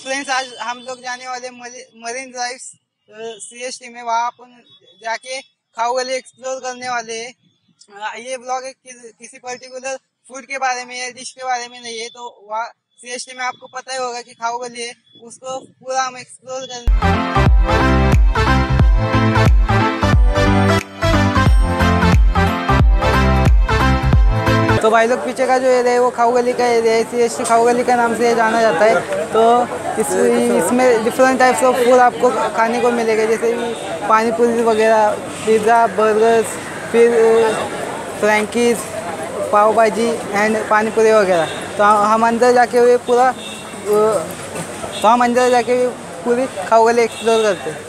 Friends, आज हम लोग जाने वाले मरीन ड्राइव CST में। वहाँ अपन जाके खाऊगली एक्सप्लोर करने वाले हैं। ये ब्लॉग किसी पर्टिकुलर फूड के बारे में या डिश के बारे में नहीं है। तो वहाँ CST में आपको पता ही होगा कि खाऊगली है, उसको पूरा हम एक्सप्लोर करेंगे। तो भाई लोग, पीछे का जो एरिया है वो खाऊगली का एरिया है। CST खाऊगली का नाम से जाना जाता है। तो इसमें डिफरेंट टाइप्स ऑफ फूड आपको खाने को मिलेगा, जैसे पानी पूरी वगैरह, पिज़्ज़ा, बर्गर्स, फिर फ्रैंकीज, पाव भाजी एंड पानी पूरी वगैरह। तो हम अंदर जाके पूरी खाऊगली एक्सप्लोर करते हैं।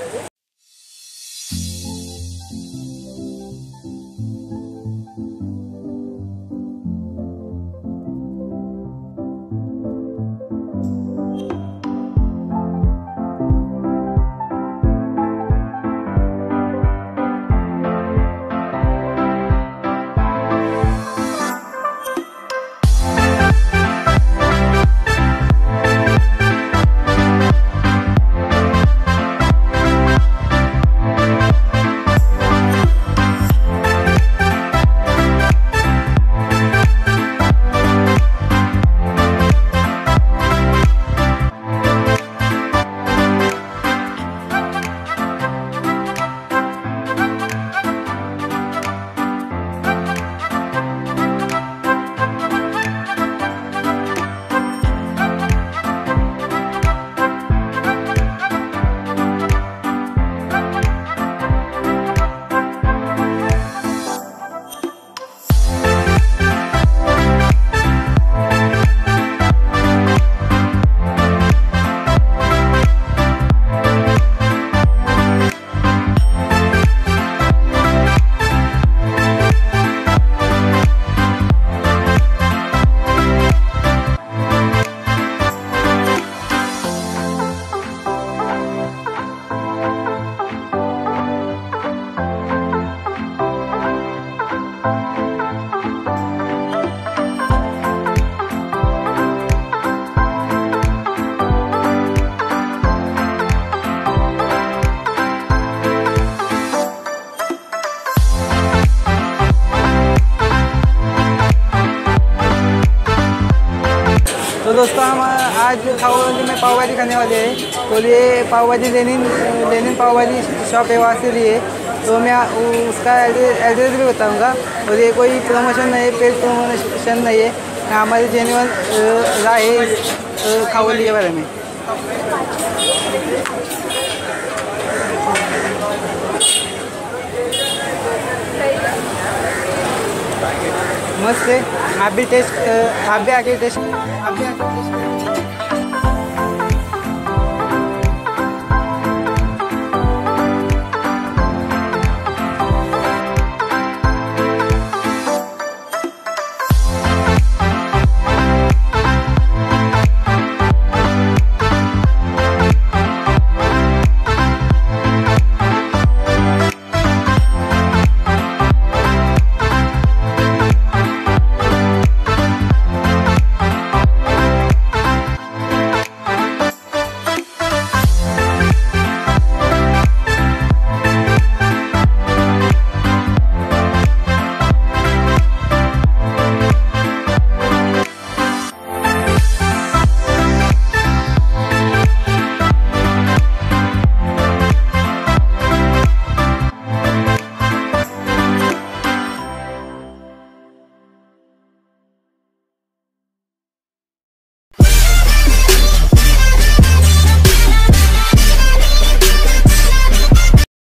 तो दोस्तों, हम आज खाऊगली में पाव भाजी खाने वाले हैं। और ये पाव भाजी लेनिन पाव भाजी शॉप है, वहाँ से लिए। तो मैं उसका एड्रेस भी बताऊंगा। और ये कोई प्रमोशन नहीं है, पेड प्रमोशन नहीं है, हमारी जेन्युइन राय है खाऊगली के बारे में। मस्त है, आप भी आके टेस्ट